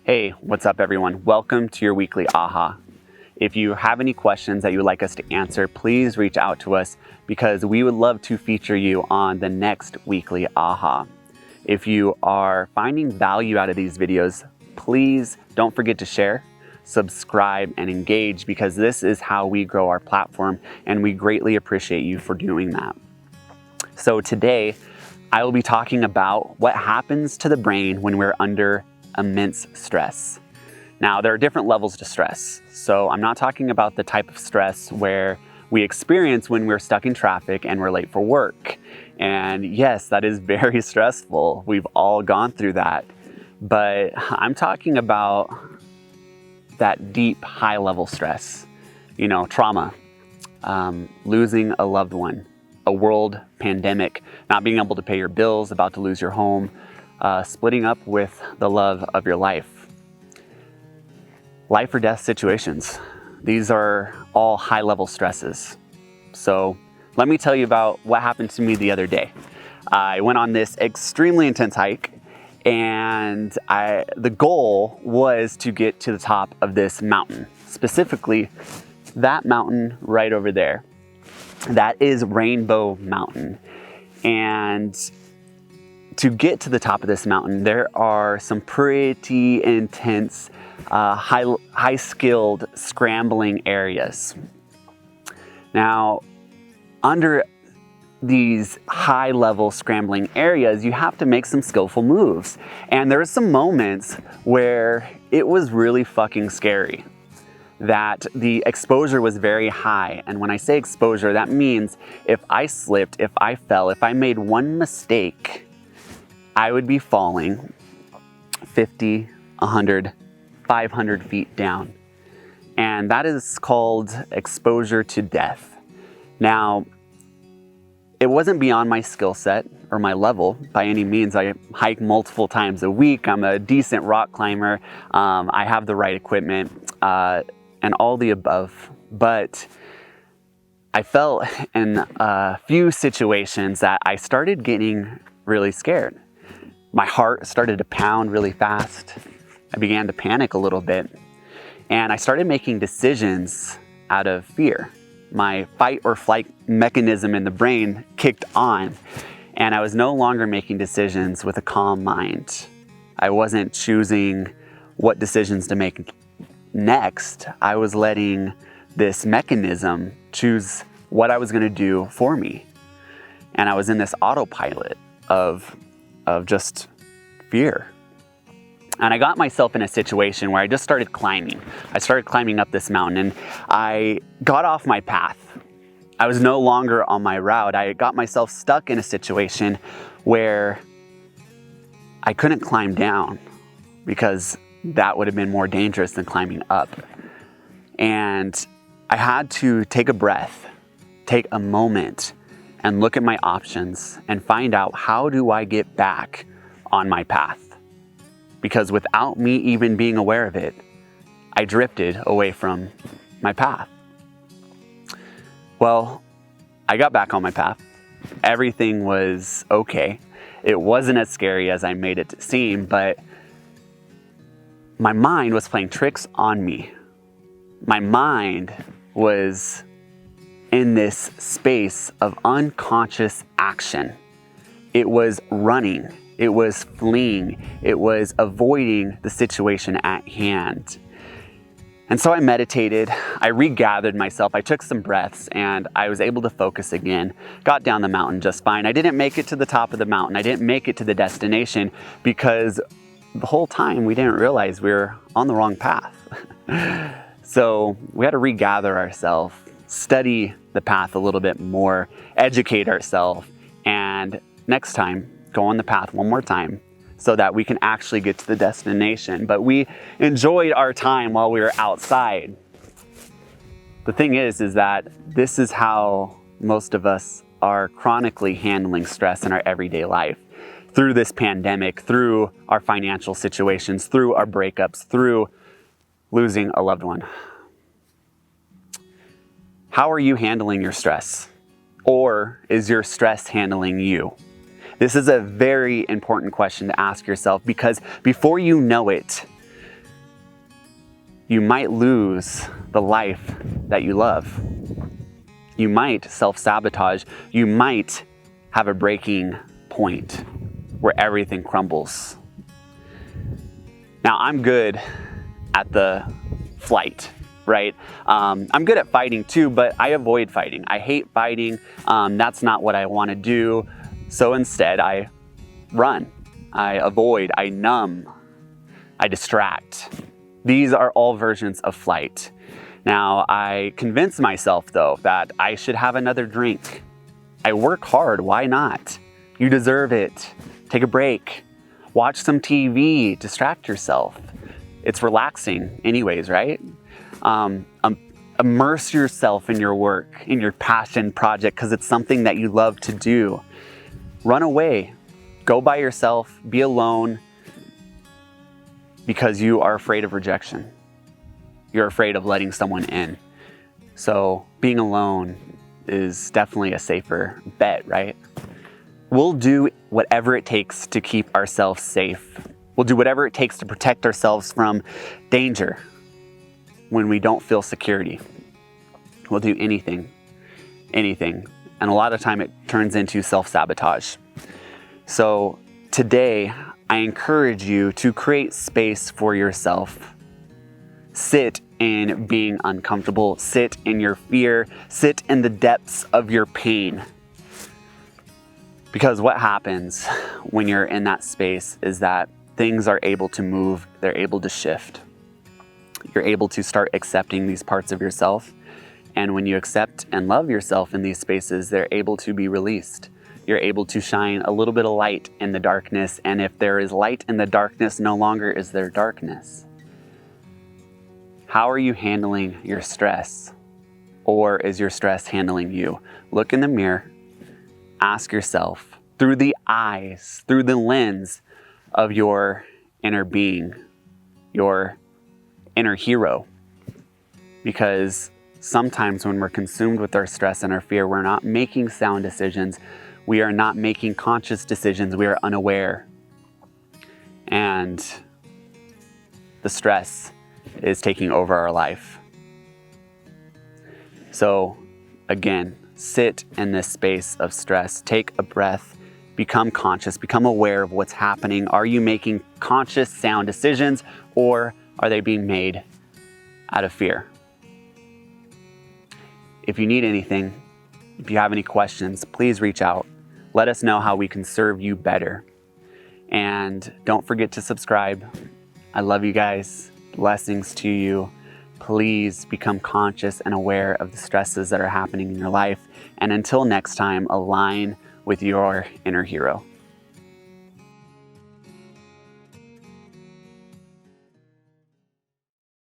Hey, what's up everyone? Welcome to your weekly AHA. If you have any questions that you would like us to answer, please reach out to us because we would love to feature you on the next weekly AHA. If you are finding value out of these videos, please don't forget to share, subscribe, and engage because this is how we grow our platform and we greatly appreciate you for doing that. So today, I will be talking about what happens to the brain when we're under immense stress. Now, there are different levels to stress. So I'm not talking about the type of stress where we experience when we're stuck in traffic and we're late for work. And yes, that is very stressful. We've all gone through that. But I'm talking about that deep, high-level stress. Trauma, losing a loved one, a world pandemic, not being able to pay your bills, about to lose your home, splitting up with the love of your life. Life or death situations. These are all high-level stresses. So let me tell you about what happened to me the other day. I went on this extremely intense hike and the goal was to get to the top of this mountain, specifically that mountain right over there. That is Rainbow Mountain. And to get to the top of this mountain, there are some pretty intense, high-skilled scrambling areas. Now, under these high-level scrambling areas, you have to make some skillful moves. And there are some moments where it was really fucking scary, that the exposure was very high. And when I say exposure, that means if I slipped, if I fell, if I made one mistake, I would be falling 50, 100, 500 feet down. And that is called exposure to death. Now, it wasn't beyond my skill set or my level by any means. I hike multiple times a week. I'm a decent rock climber. I have the right equipment and all the above. But I felt in a few situations that I started getting really scared. My heart started to pound really fast. I began to panic a little bit. And I started making decisions out of fear. My fight or flight mechanism in the brain kicked on. And I was no longer making decisions with a calm mind. I wasn't choosing what decisions to make next. I was letting this mechanism choose what I was going to do for me. And I was in this autopilot of just fear. And I got myself in a situation where I just started climbing. I started climbing up this mountain and I got off my path. I was no longer on my route. I got myself stuck in a situation where I couldn't climb down because that would have been more dangerous than climbing up. And I had to take a breath, take a moment, and look at my options and find out, how do I get back on my path? Because without me even being aware of it, I drifted away from my path. Well, I got back on my path. Everything was okay. It wasn't as scary as I made it seem, but my mind was playing tricks on me. My mind was in this space of unconscious action. It was running, it was fleeing, it was avoiding the situation at hand. And so I meditated, I regathered myself, I took some breaths, and I was able to focus again, got down the mountain just fine. I didn't make it to the top of the mountain, I didn't make it to the destination because the whole time we didn't realize we were on the wrong path. So we had to regather ourselves, study the path a little bit more, educate ourselves, and next time, go on the path one more time so that we can actually get to the destination. But we enjoyed our time while we were outside. The thing is that this is how most of us are chronically handling stress in our everyday life. Through this pandemic, through our financial situations, through our breakups, through losing a loved one. How are you handling your stress? Or is your stress handling you? This is a very important question to ask yourself because before you know it, you might lose the life that you love. You might self-sabotage. You might have a breaking point where everything crumbles. Now, I'm good at the flight, right? I'm good at fighting too, but I avoid fighting. I hate fighting. That's not what I want to do. So instead, I run, I avoid, I numb, I distract. These are all versions of flight. Now, I convince myself, though, that I should have another drink. I work hard. Why not? You deserve it. Take a break. Watch some TV. Distract yourself. It's relaxing anyways, right? Immerse yourself in your work, in your passion project, because it's something that you love to do. Run away. Go by yourself. Be alone, because you are afraid of rejection. You're afraid of letting someone in. So being alone is definitely a safer bet, right? We'll do whatever it takes to keep ourselves safe. We'll do whatever it takes to protect ourselves from danger when we don't feel security. We'll do anything. And a lot of time it turns into self-sabotage. So today, I encourage you to create space for yourself. Sit in being uncomfortable. Sit in your fear. Sit in the depths of your pain. Because what happens when you're in that space is that things are able to move. They're able to shift. You're able to start accepting these parts of yourself. And when you accept and love yourself in these spaces, they're able to be released. You're able to shine a little bit of light in the darkness. And if there is light in the darkness, no longer is there darkness. How are you handling your stress? Or is your stress handling you? Look in the mirror. Ask yourself through the eyes, through the lens of your inner being, your inner hero. Because sometimes when we're consumed with our stress and our fear, we're not making sound decisions. We are not making conscious decisions. We are unaware. And the stress is taking over our life. So again, sit in this space of stress. Take a breath. Become conscious. Become aware of what's happening. Are you making conscious, sound decisions, or are they being made out of fear? If you need anything, if you have any questions, please reach out. Let us know how we can serve you better. And don't forget to subscribe. I love you guys. Blessings to you. Please become conscious and aware of the stresses that are happening in your life. And until next time, align with your inner hero.